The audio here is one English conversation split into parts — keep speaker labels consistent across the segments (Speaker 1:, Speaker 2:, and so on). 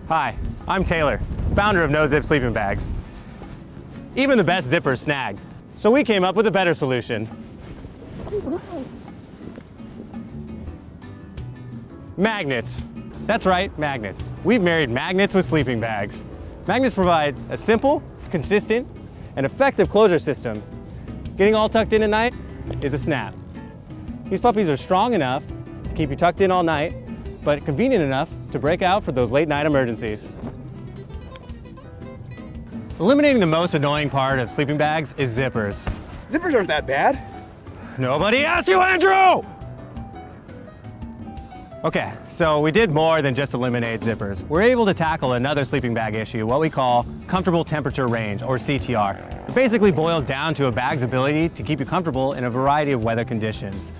Speaker 1: Hi, I'm Taylor, founder of NOZIPP sleeping bags. Even the best zippers snag, so we came up with a better solution. Magnets. That's right, magnets. We've married magnets with sleeping bags. Magnets provide a simple, consistent, and effective closure system. Getting all tucked in at night is a snap. These puppies are strong enough to keep you tucked in all night, but convenient enough to break out for those late night emergencies. Eliminating the most annoying part of sleeping bags is zippers.
Speaker 2: Zippers aren't that bad.
Speaker 1: Nobody asked you, Andrew! Okay, so we did more than just eliminate zippers. We're able to tackle another sleeping bag issue, what we call comfortable temperature range, or CTR. It basically boils down to a bag's ability to keep you comfortable in a variety of weather conditions.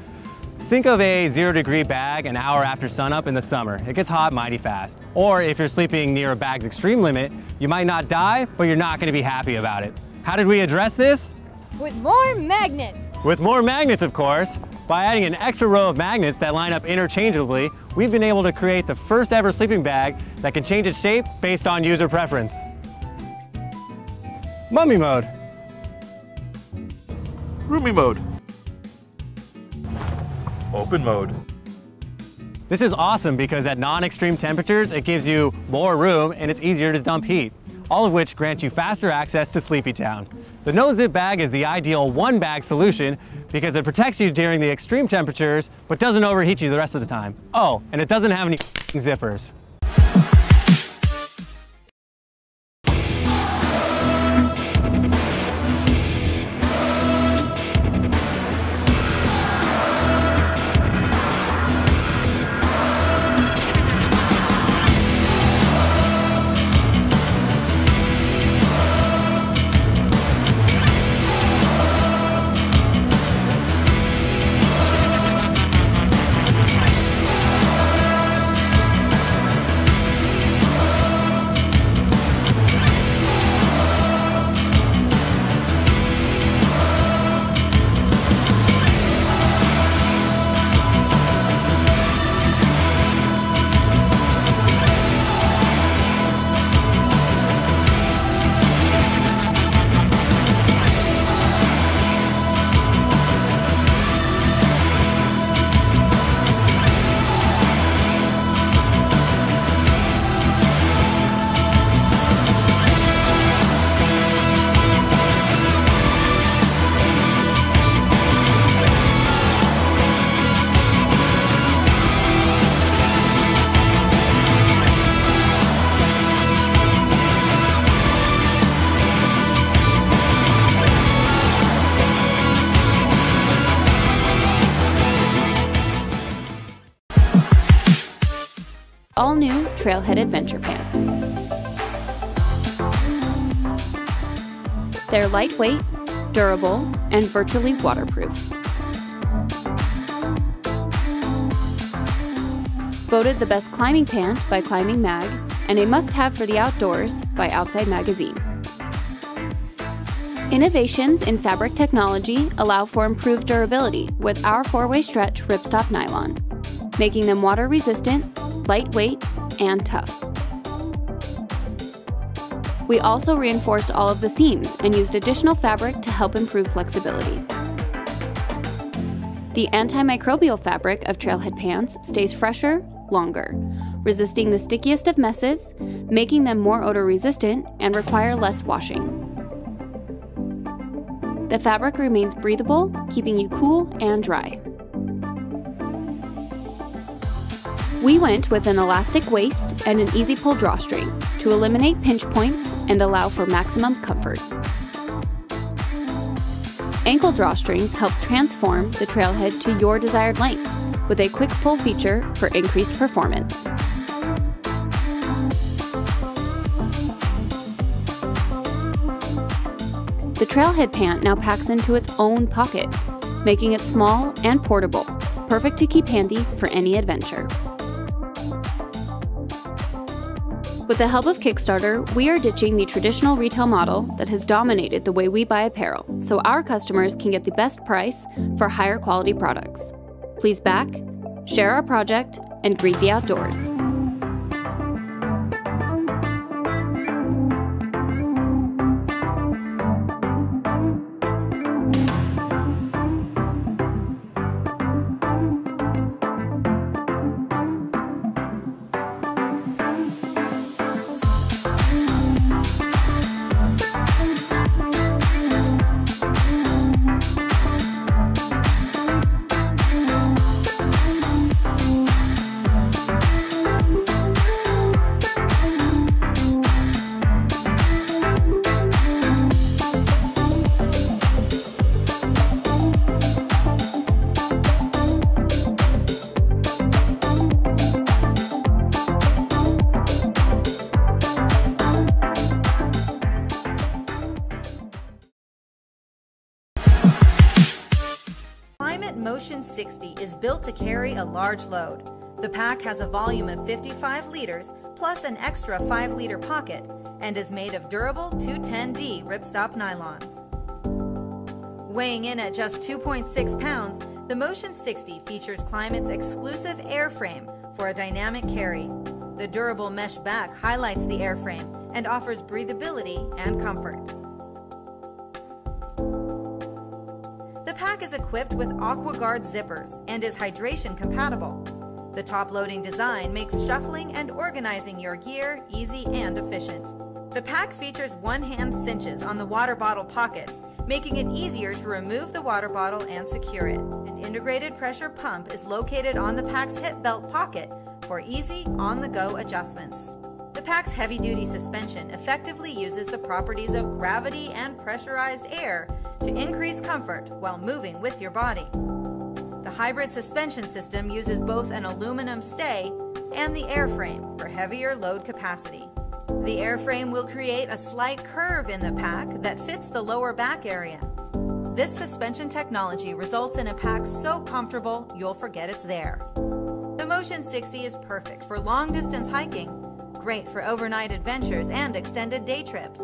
Speaker 1: Think of a 0-degree bag an hour after sunup in the summer. It gets hot mighty fast. Or if you're sleeping near a bag's extreme limit, you might not die, but you're not gonna be happy about it. How did we address this?
Speaker 3: With more magnets.
Speaker 1: With more magnets, of course. By adding an extra row of magnets that line up interchangeably, we've been able to create the first ever sleeping bag that can change its shape based on user preference. Mummy mode.
Speaker 2: Roomy mode. Open mode.
Speaker 1: This is awesome because at non-extreme temperatures, it gives you more room and it's easier to dump heat, all of which grants you faster access to Sleepy Town. The NOZIPP bag is the ideal one-bag solution because it protects you during the extreme temperatures, but doesn't overheat you the rest of the time. Oh, and it doesn't have any zippers.
Speaker 3: All-new Trailhead Adventure Pant. They're lightweight, durable, and virtually waterproof. Voted the best climbing pant by Climbing Mag, and a must-have for the outdoors by Outside Magazine. Innovations in fabric technology allow for improved durability with our 4-way stretch ripstop nylon, making them water-resistant, lightweight, and tough. We also reinforced all of the seams and used additional fabric to help improve flexibility. The antimicrobial fabric of Trailhead pants stays fresher, longer, resisting the stickiest of messes, making them more odor-resistant and require less washing. The fabric remains breathable, keeping you cool and dry. We went with an elastic waist and an easy pull drawstring to eliminate pinch points and allow for maximum comfort. Ankle drawstrings help transform the Trailhead to your desired length with a quick pull feature for increased performance. The Trailhead pant now packs into its own pocket, making it small and portable, perfect to keep handy for any adventure. With the help of Kickstarter, we are ditching the traditional retail model that has dominated the way we buy apparel, so our customers can get the best price for higher quality products. Please back, share our project, and greet the outdoors.
Speaker 4: Motion 60 is built to carry a large load. The pack has a volume of 55 liters plus an extra 5-liter pocket and is made of durable 210D ripstop nylon. Weighing in at just 2.6 pounds, the Motion 60 features Klymit's exclusive airframe for a dynamic carry. The durable mesh back highlights the airframe and offers breathability and comfort. The pack is equipped with AquaGuard zippers and is hydration compatible. The top-loading design makes shuffling and organizing your gear easy and efficient. The pack features one-hand cinches on the water bottle pockets, making it easier to remove the water bottle and secure it. An integrated pressure pump is located on the pack's hip belt pocket for easy, on-the-go adjustments. The pack's heavy-duty suspension effectively uses the properties of gravity and pressurized air to increase comfort while moving with your body. The hybrid suspension system uses both an aluminum stay and the airframe for heavier load capacity. The airframe will create a slight curve in the pack that fits the lower back area. This suspension technology results in a pack so comfortable you'll forget it's there. The Motion 60 is perfect for long-distance hiking, great for overnight adventures and extended day trips.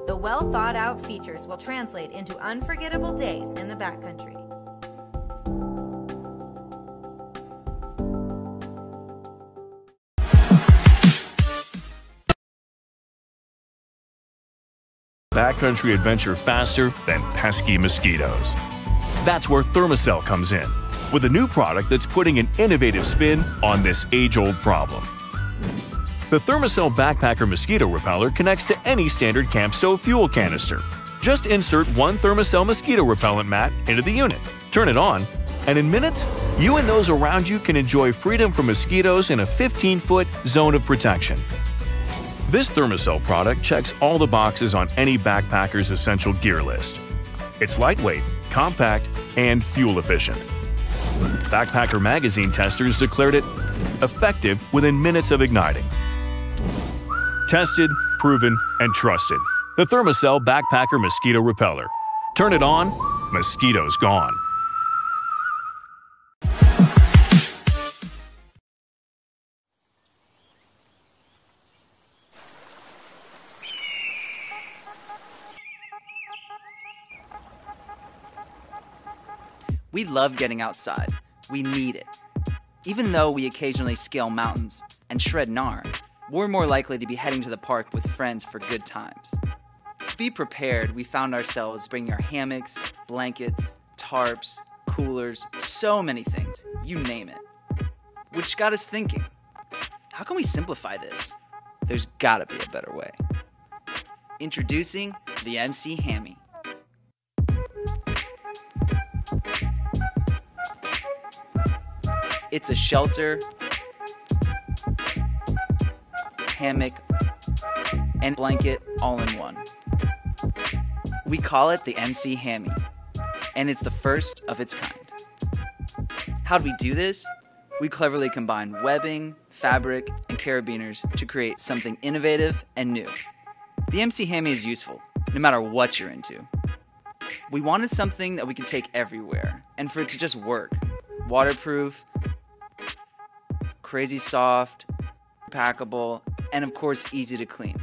Speaker 4: The well-thought-out features will translate into unforgettable days in the backcountry.
Speaker 5: Backcountry adventure faster than pesky mosquitoes. That's where Thermacell comes in, with a new product that's putting an innovative spin on this age-old problem. The Thermacell Backpacker mosquito repeller connects to any standard camp stove fuel canister. Just insert one Thermacell mosquito repellent mat into the unit, turn it on, and in minutes, you and those around you can enjoy freedom from mosquitoes in a 15-foot zone of protection. This Thermacell product checks all the boxes on any backpacker's essential gear list. It's lightweight, compact, and fuel efficient. Backpacker magazine testers declared it effective within minutes of igniting. Tested, proven, and trusted. The Thermacell Backpacker Mosquito Repeller. Turn it on, mosquitoes gone.
Speaker 6: We love getting outside. We need it. Even though we occasionally scale mountains and shred gnar, we're more likely to be heading to the park with friends for good times. To be prepared, we found ourselves bringing our hammocks, blankets, tarps, coolers, so many things, you name it. Which got us thinking, how can we simplify this? There's gotta be a better way. Introducing the MC Hammie. It's a shelter, hammock, and blanket all in one. We call it the MC Hammie, and it's the first of its kind. How do we do this? We cleverly combine webbing, fabric, and carabiners to create something innovative and new. The MC Hammie is useful, no matter what you're into. We wanted something that we could take everywhere, and for it to just work. Waterproof, crazy soft, packable, and of course easy to clean.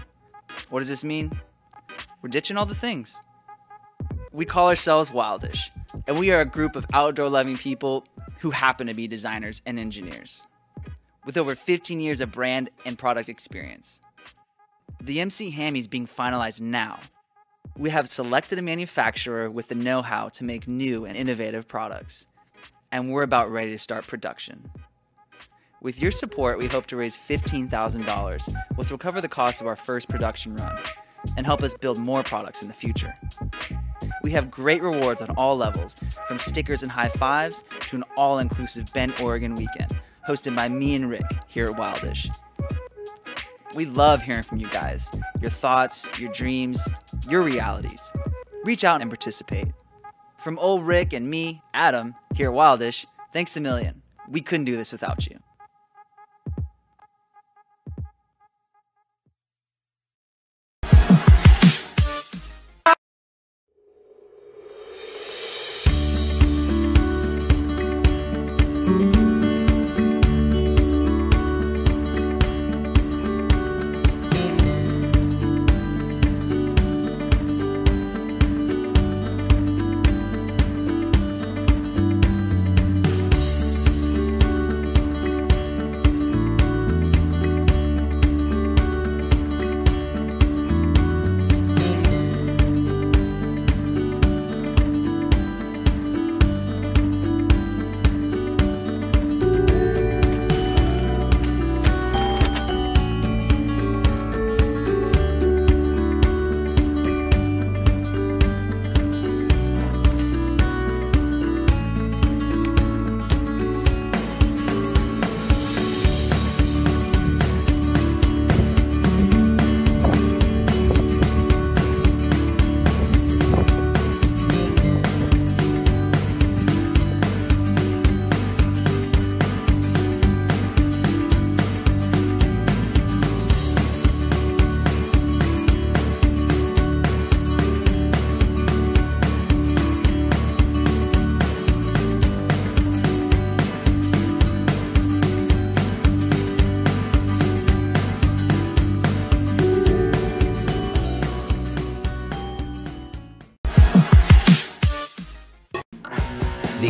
Speaker 6: What does this mean? We're ditching all the things. We call ourselves Wildish, and we are a group of outdoor-loving people who happen to be designers and engineers, with over 15 years of brand and product experience. The MC Hammie is being finalized now. We have selected a manufacturer with the know-how to make new and innovative products, and we're about ready to start production. With your support, we hope to raise $15,000, which will cover the cost of our first production run and help us build more products in the future. We have great rewards on all levels, from stickers and high fives to an all-inclusive Bend, Oregon weekend, hosted by me and Rick here at Wildish. We love hearing from you guys, your thoughts, your dreams, your realities. Reach out and participate. From old Rick and me, Adam, here at Wildish, thanks a million. We couldn't do this without you.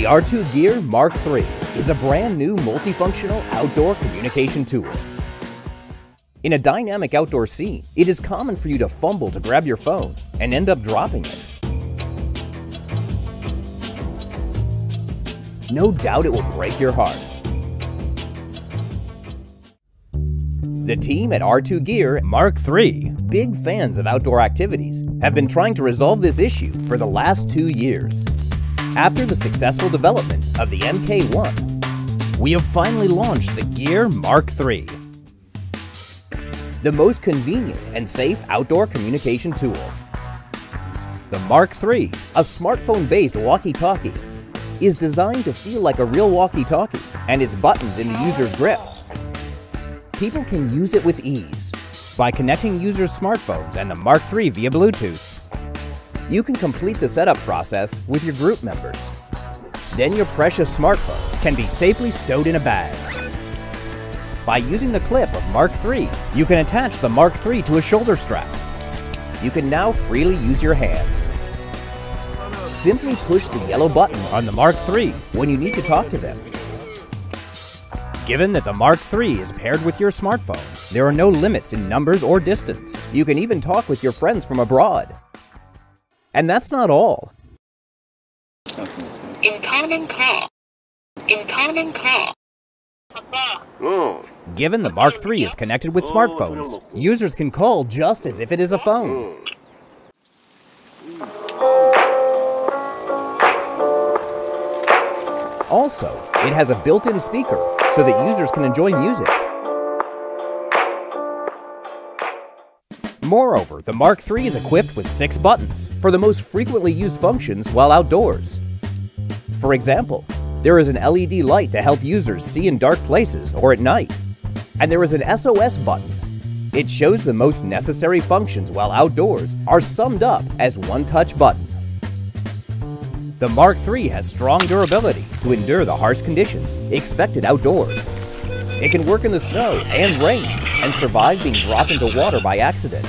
Speaker 7: The R2 Gear Mark III is a brand new multifunctional outdoor communication tool. In a dynamic outdoor scene, it is common for you to fumble to grab your phone and end up dropping it. No doubt it will break your heart. The team at R2 Gear Mark III, big fans of outdoor activities, have been trying to resolve this issue for the last 2 years. After the successful development of the MK1, we have finally launched the Gear Mark III, the most convenient and safe outdoor communication tool. The Mark III, a smartphone-based walkie-talkie, is designed to feel like a real walkie-talkie, and its buttons in the user's grip. People can use it with ease by connecting users' smartphones and the Mark III via Bluetooth. You can complete the setup process with your group members. Then your precious smartphone can be safely stowed in a bag. By using the clip of Mark III, you can attach the Mark III to a shoulder strap. You can now freely use your hands. Simply push the yellow button on the Mark III when you need to talk to them. Given that the Mark III is paired with your smartphone, there are no limits in numbers or distance. You can even talk with your friends from abroad. And that's not all.
Speaker 8: Incoming call. Incoming call.
Speaker 7: Given the Mark III is connected with smartphones, users can call just as if it is a phone. Also, it has a built-in speaker so that users can enjoy music. Moreover, the Mark III is equipped with 6 buttons for the most frequently used functions while outdoors. For example, there is an LED light to help users see in dark places or at night. And there is an SOS button. It shows the most necessary functions while outdoors are summed up as one touch button. The Mark III has strong durability to endure the harsh conditions expected outdoors. It can work in the snow and rain and survive being dropped into water by accident.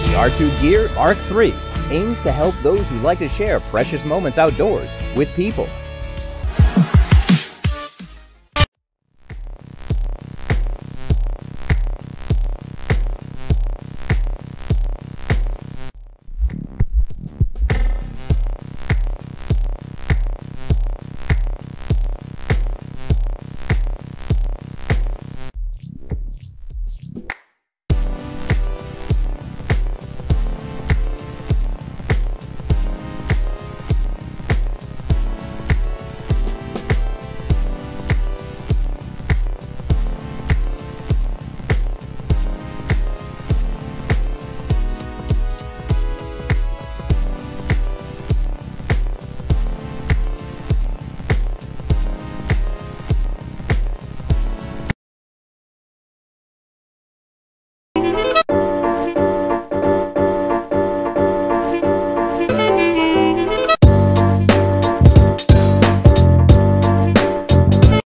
Speaker 7: The R2 Gear Mark III aims to help those who like to share precious moments outdoors with people